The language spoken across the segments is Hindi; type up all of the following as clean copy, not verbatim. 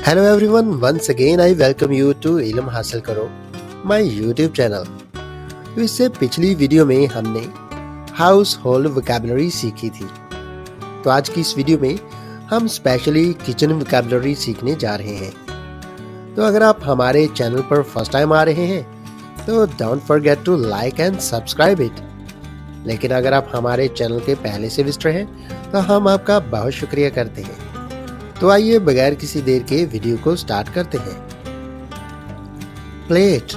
Hello everyone, once again I welcome you to इल्म हासिल करो my YouTube channel। तो इससे पिछली वीडियो में हमने हाउस होल्ड वोकैबुलरी सीखी थी। तो आज की इस वीडियो में हम स्पेशली किचन वोकैबुलरी सीखने जा रहे हैं। तो अगर आप हमारे चैनल पर फर्स्ट टाइम आ रहे हैं तो don't forget to like and subscribe it. लेकिन अगर आप हमारे चैनल के पहले से विजिटर हैं तो हम आपका बहुत शुक्रिया करते हैं। तो आइए बगैर किसी देर के वीडियो को स्टार्ट करते हैं। Plate,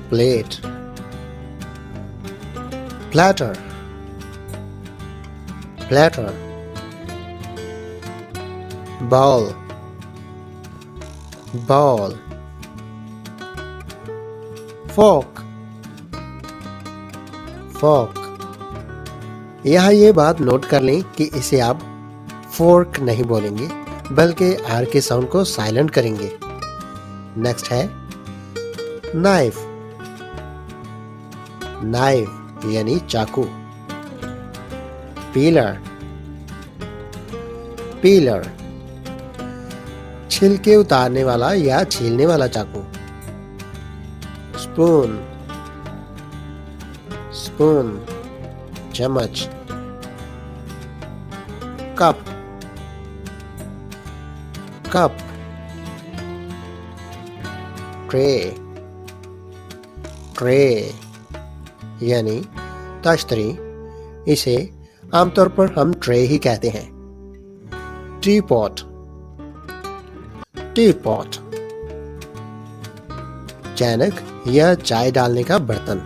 plate, platter, platter, bowl, bowl, fork, fork. यहाँ ये बात नोट कर लें कि इसे आप फोर्क नहीं बोलेंगे बल्कि आर के साउंड को साइलेंट करेंगे। नेक्स्ट है नाइफ, नाइफ यानी चाकू। पीलर, पीलर, छिलके उतारने वाला या छीलने वाला चाकू। स्पून, स्पून, चम्मच। कप, कप, ट्रे, ट्रे यानी तश्तरी। इसे आमतौर पर हम ट्रे ही कहते हैं। टी पॉट, टी पॉट, चैनक या चाय डालने का बर्तन।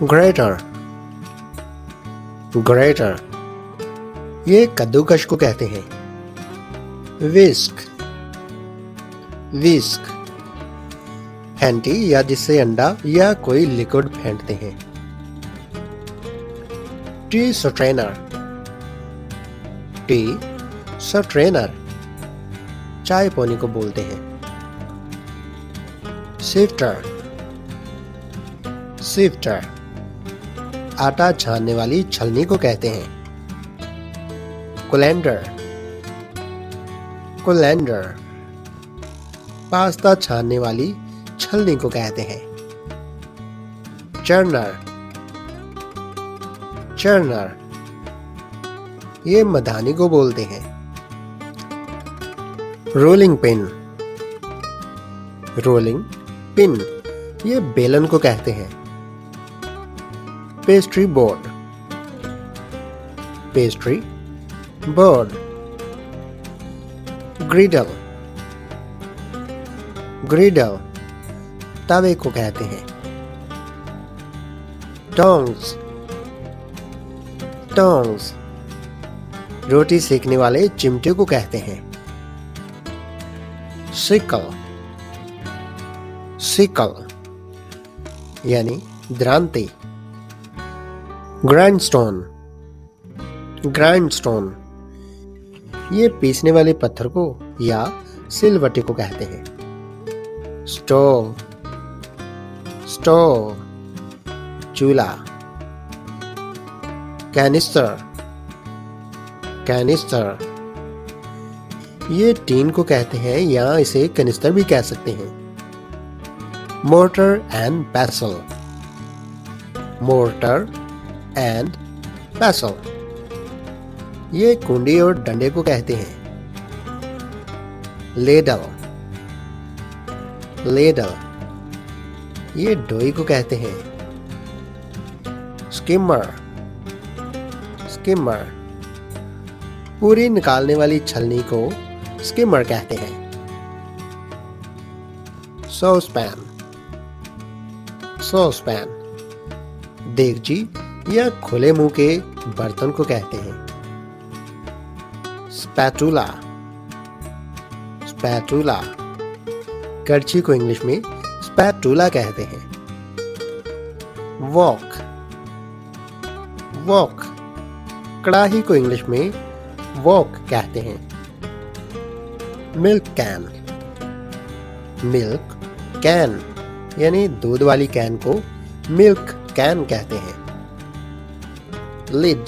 ग्रेटर, ग्रेटर, ये कद्दूकश को कहते हैं। विस्क, विस्क, हैंटी या जिससे अंडा या कोई लिक्विड फेंटते हैं। टी स्ट्रेनर, टी स्ट्रेनर, चाय पोनी को बोलते हैं। सिफ्टर, सिफ्टर, आटा छानने वाली छलनी को कहते हैं। कोलैंडर, कोलैंडर, पास्ता छानने वाली छलनी को कहते हैं। चर्नर, चर्नर, ये मधानी को बोलते हैं। रोलिंग पिन, रोलिंग पिन, ये बेलन को कहते हैं। Pastry board, pastry board. ग्रिडल, ग्रिडल, तवे को कहते हैं। टोंग्स, टोंग्स, रोटी सेकने वाले चिमटे को कहते हैं। सिकल, सिकल यानी द्रांति। ग्राइंडस्टोन, ग्राइंडस्टोन, ये पीसने वाले पत्थर को या सिलवटे को कहते हैं। स्टोव, स्टोव, चूल्हा। कैनिस्टर, कैनिस्टर, ये टीन को कहते हैं या इसे कैनिस्टर भी कह सकते हैं। मोर्टर एंड पेसल, मोर्टर एंड पेसल, ये कुंडी और डंडे को कहते हैं। लेडल, लेडल, ये डोई को कहते हैं। स्किमर, स्किमर, पूरी निकालने वाली छलनी को स्किमर कहते हैं। सॉस पैन, सॉस पैन, देगची या खुले मुंह के बर्तन को कहते हैं। स्पैटूला, स्पैटूला, करछी को इंग्लिश में स्पैटूला कहते हैं। वॉक, वॉक, कड़ाही को इंग्लिश में वॉक कहते हैं। मिल्क कैन, मिल्क कैन यानी दूध वाली कैन को मिल्क कैन कहते हैं। लिड,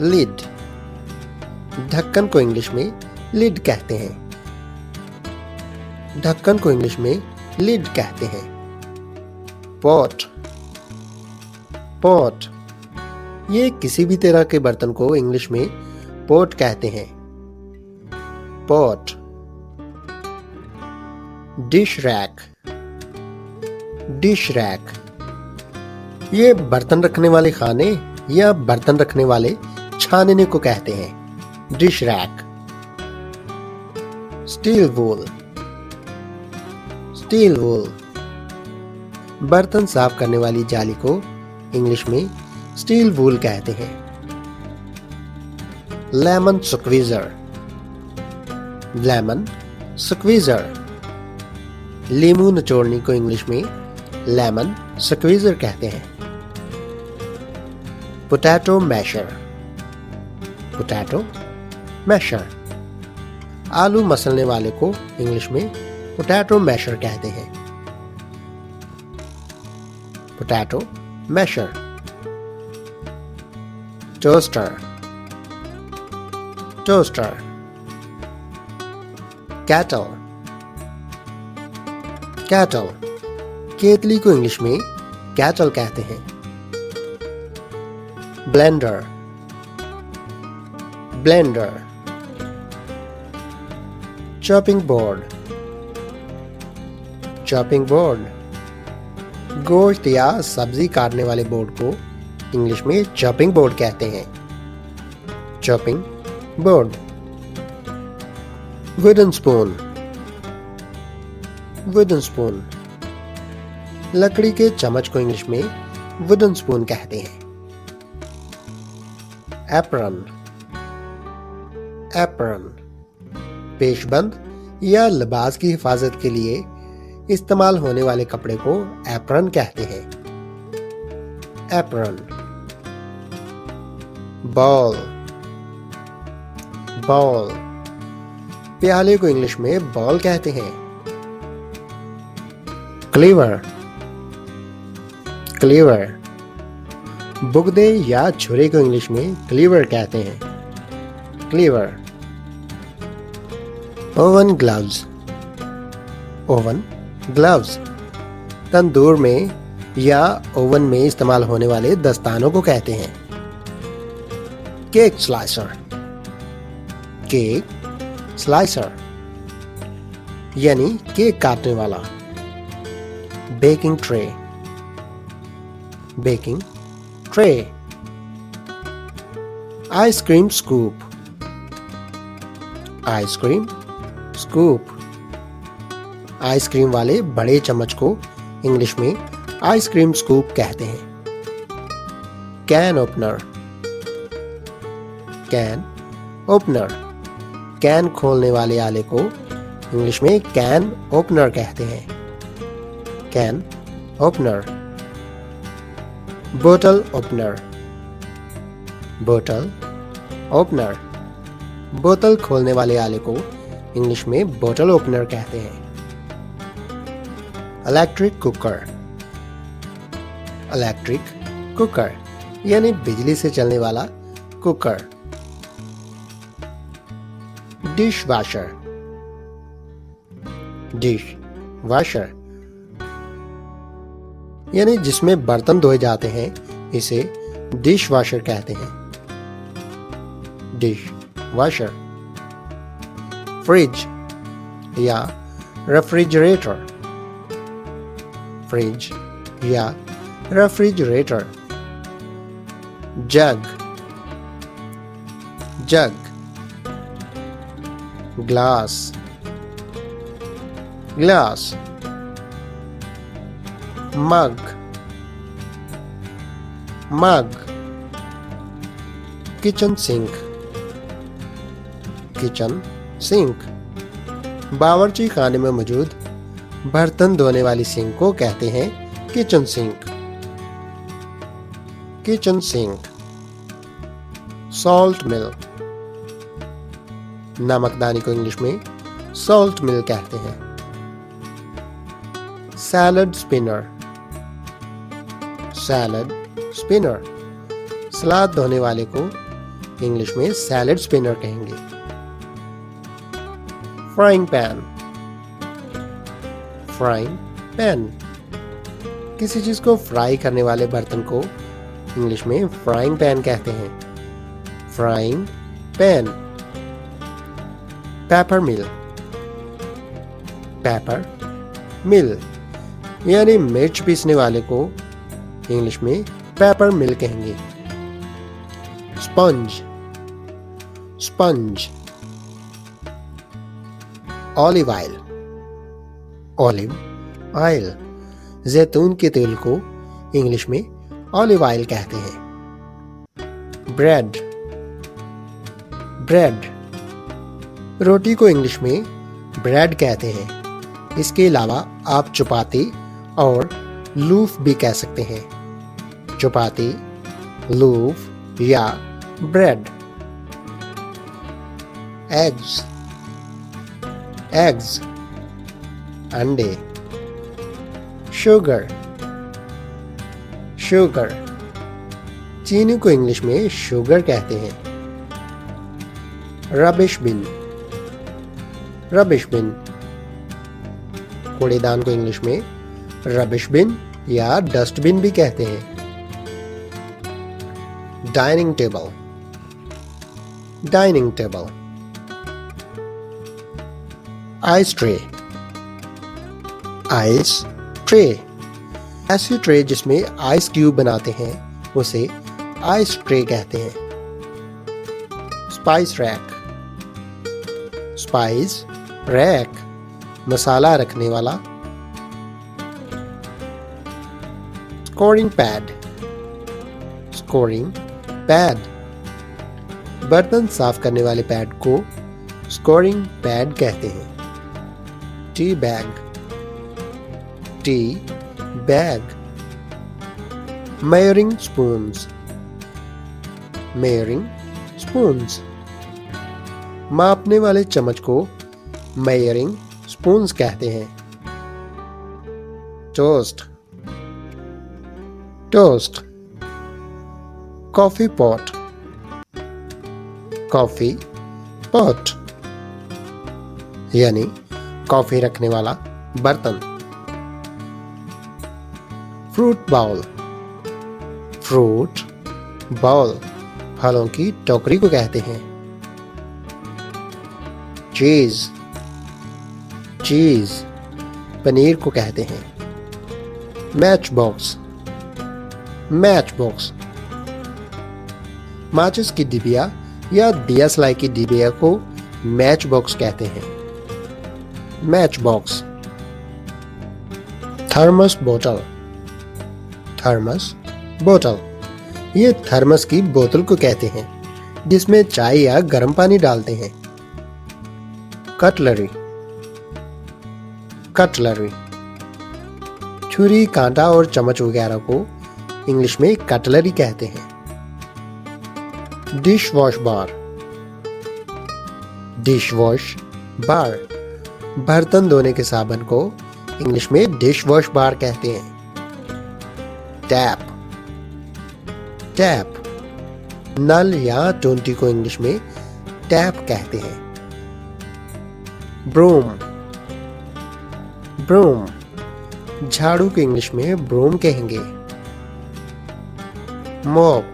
लिड, ढक्कन को इंग्लिश में लिड कहते हैं। ढक्कन को इंग्लिश में लिड कहते हैं। पॉट, पॉट, ये किसी भी तरह के बर्तन को इंग्लिश में पॉट कहते हैं। Pot. Dish rack, dish rack, ये बर्तन रखने वाले खाने या बर्तन रखने वाले छानने को कहते हैं। Dish rack. स्टील वूल, स्टील वूल, बर्तन साफ करने वाली जाली को इंग्लिश में स्टील वूल कहते हैं। लेमन स्क्वीजर, लेमन स्क्वीजर, लीमू निचोड़ने को इंग्लिश में लेमन स्क्वीजर कहते हैं। पोटैटो मैशर, पोटैटो मैशर, आलू मसलने वाले को इंग्लिश में पोटैटो मैशर कहते हैं। Potato masher. Toaster, toaster, kettle, kettle, केतली को इंग्लिश में कैटल कहते हैं। Blender, blender, chopping board, chopping board, गोश्त या सब्जी काटने वाले बोर्ड को इंग्लिश में चॉपिंग बोर्ड कहते हैं। Chopping board. Wooden spoon, wooden spoon, लकड़ी के चम्मच को इंग्लिश में वुडन स्पून कहते हैं। एप्रन, एप्रन, पेशबंद या लिबास की हिफाजत के लिए इस्तेमाल होने वाले कपड़े को एप्रन कहते हैं। एप्रन। बॉल, बॉल, प्याले को इंग्लिश में बॉल कहते हैं। क्लीवर, क्लीवर, बुगदे या छुरी को इंग्लिश में क्लीवर कहते हैं। Cleaver. Oven gloves, oven gloves, tandoor में या ओवन में इस्तेमाल होने वाले दस्तानों को कहते हैं। केक स्लाइसर, केक स्लाइसर, यानी केक काटने वाला। Baking tray, baking tray. Ice cream scoop, ice cream scoop, ice cream वाले बड़े चम्मच को इंग्लिश में आइसक्रीम स्कूप कहते हैं। Can opener, can opener, can खोलने वाले आले को इंग्लिश में कैन ओपनर कहते हैं। Can opener. बोतल ओपनर, बोतल ओपनर, बोतल खोलने वाले आले को इंग्लिश में बोतल ओपनर कहते हैं। इलेक्ट्रिक कुकर, इलेक्ट्रिक कुकर, यानी बिजली से चलने वाला cooker. Dish washer, dish washer, यानी जिसमें बर्तन धोए जाते हैं इसे डिश वॉशर कहते हैं। Dish washer. फ्रिज या रेफ्रिजरेटर, फ्रिज या रेफ्रिजरेटर। जग, जग, ग्लास, ग्लास। मग, मग। किचन सिंक, किचन सिंक, बावर्ची खाने में मौजूद बर्तन धोने वाली सिंक को कहते हैं kitchen sink. Kitchen sink. Salt mill, नमकदानी को इंग्लिश में सॉल्ट मिल कहते हैं। सैलड स्पिनर, सैलड स्पिनर, सलाद धोने वाले को इंग्लिश में सैलेड स्पिनर कहेंगे। फ्राइंग पैन, फ्राइंग पैन, किसी चीज को फ्राई करने वाले बर्तन को इंग्लिश में फ्राइंग पैन कहते हैं। Frying pan. पेपर मिल, पेपर मिल, यानी मिर्च पीसने वाले को इंग्लिश में पेपर मिल कहेंगे। Sponge, sponge. Olive oil, olive oil, जैतून के तेल को इंग्लिश में ऑलिव ऑयल कहते हैं। ब्रेड, ब्रेड, रोटी को इंग्लिश में ब्रेड कहते हैं। इसके अलावा आप चपाती और लूफ भी कह सकते हैं। चपाती, लूफ या ब्रेड। एग्स, एग्स, अंडे। शुगर, शुगर, चीनी को इंग्लिश में शुगर कहते हैं। रबिश बिन, रबिश बिन, कूड़ेदान को इंग्लिश में रबिश बिन या डस्टबिन भी कहते हैं। Dining table, dining table. Ice tray, ice tray, ऐसी ट्रे जिसमें आइस क्यूब बनाते हैं उसे आइस ट्रे कहते हैं। स्पाइस रैक, स्पाइस रैक, मसाला रखने वाला। स्कोरिंग पैड, स्कोरिंग पैड, बर्तन साफ करने वाले पैड को स्कोरिंग पैड कहते हैं। Tea bag, tea bag. Measuring spoons, measuring spoons, मापने वाले चम्मच को मेजरिंग स्पून्स कहते हैं। Toast, toast. Coffee pot, coffee pot, यानी कॉफी रखने वाला बर्तन। फ्रूट बाउल, फ्रूट बाउल, फलों की टोकरी को कहते हैं। चीज, चीज, पनीर को कहते हैं। मैच बॉक्स, मैच बॉक्स, माचिस की डिबिया या दिया सलाई की डिबिया को मैच बॉक्स कहते हैं। Match box. थर्मस बोतल, थर्मस बोतल, ये थर्मस की बोतल को कहते हैं जिसमें चाय या गर्म पानी डालते हैं। कटलरी, कटलरी, छुरी, कांटा और चम्मच वगैरह को इंग्लिश में कटलरी कहते हैं। Dish wash bar, dish wash bar, बर्तन धोने के साबुन को इंग्लिश में डिश वॉश बार कहते हैं। टैप, टैप, नल या टोंटी को इंग्लिश में टैप कहते हैं। ब्रूम, ब्रूम, झाड़ू को इंग्लिश में ब्रूम कहेंगे। मॉप,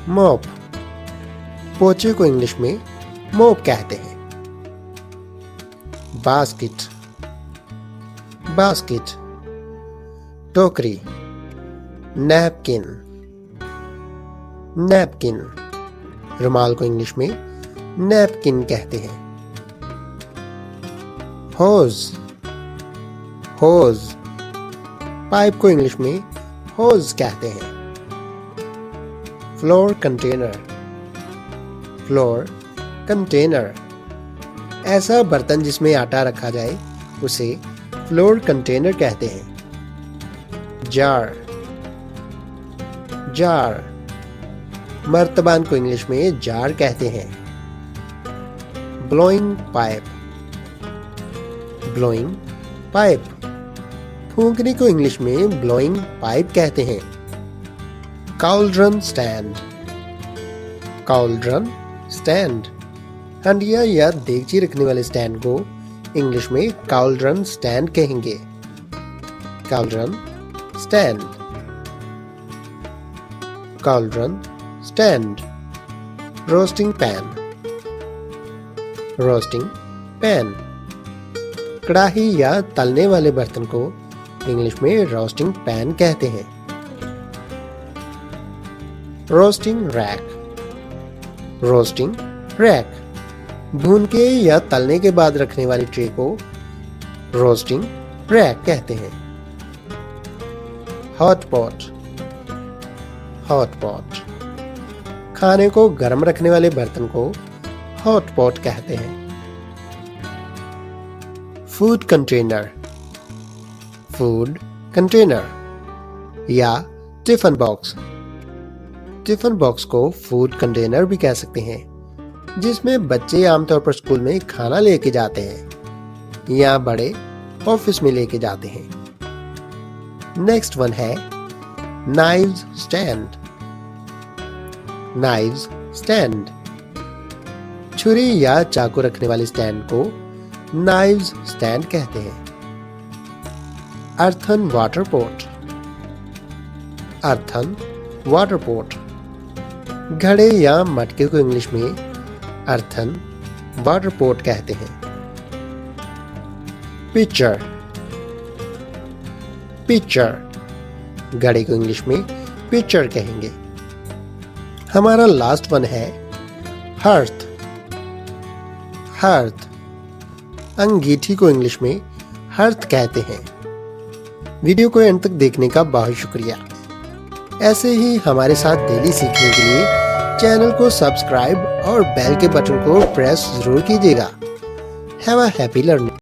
मॉप, पोछे को इंग्लिश में मोप कहते हैं। बास्केट, बास्केट, टोकरी। नैपकिन, नैपकिन, रुमाल को इंग्लिश में नैपकिन कहते हैं। होज, होज, पाइप को इंग्लिश में होज कहते हैं। फ्लोर कंटेनर, फ्लोर कंटेनर, ऐसा बर्तन जिसमें आटा रखा जाए उसे फ्लोर कंटेनर कहते हैं। जार, जार, मर्तबान को इंग्लिश में जार कहते हैं। ब्लोइंग पाइप, ब्लोइंग पाइप, फूंकने को इंग्लिश में ब्लोइंग पाइप कहते हैं। काउल्ड्रन स्टैंड, कॉल्ड्रन स्टैंड। हंडिया या देगची रखने वाले स्टैंड को इंग्लिश में कॉल्ड्रन स्टैंड कहेंगे। Cauldron stand, cauldron stand. Roasting pan, roasting pan. कढ़ाई या तलने वाले बर्तन को इंग्लिश में रोस्टिंग पैन कहते हैं। Roasting rack, roasting rack. भून के या तलने के बाद रखने वाली ट्रे को रोस्टिंग रैक कहते हैं। Hot pot, hot pot. खाने को गर्म रखने वाले बर्तन को हॉट पॉट कहते हैं। फूड कंटेनर, फूड कंटेनर या टिफिन बॉक्स। टिफिन बॉक्स को फूड कंटेनर भी कह सकते हैं, जिसमें बच्चे आमतौर पर स्कूल में खाना लेके जाते हैं या बड़े ऑफिस में लेके जाते हैं। नेक्स्ट वन है नाइव्स स्टैंड, नाइव्स स्टैंड। छुरी या चाकू रखने वाले स्टैंड को नाइव्स स्टैंड कहते हैं। Earthen water pot, earthen water pot. घड़े या मटके को इंग्लिश में अर्थन वाटर पॉट कहते हैं। Pitcher, pitcher. घड़े को इंग्लिश में पिचर कहेंगे। हमारा लास्ट वन है हर्थ, हर्थ। अंगीठी को इंग्लिश में हर्थ कहते हैं। वीडियो को एंड तक देखने का बहुत शुक्रिया। ऐसे ही हमारे साथ डेली सीखने के लिए चैनल को सब्सक्राइब और बेल के बटन को प्रेस जरूर कीजिएगा। Have a happy learning.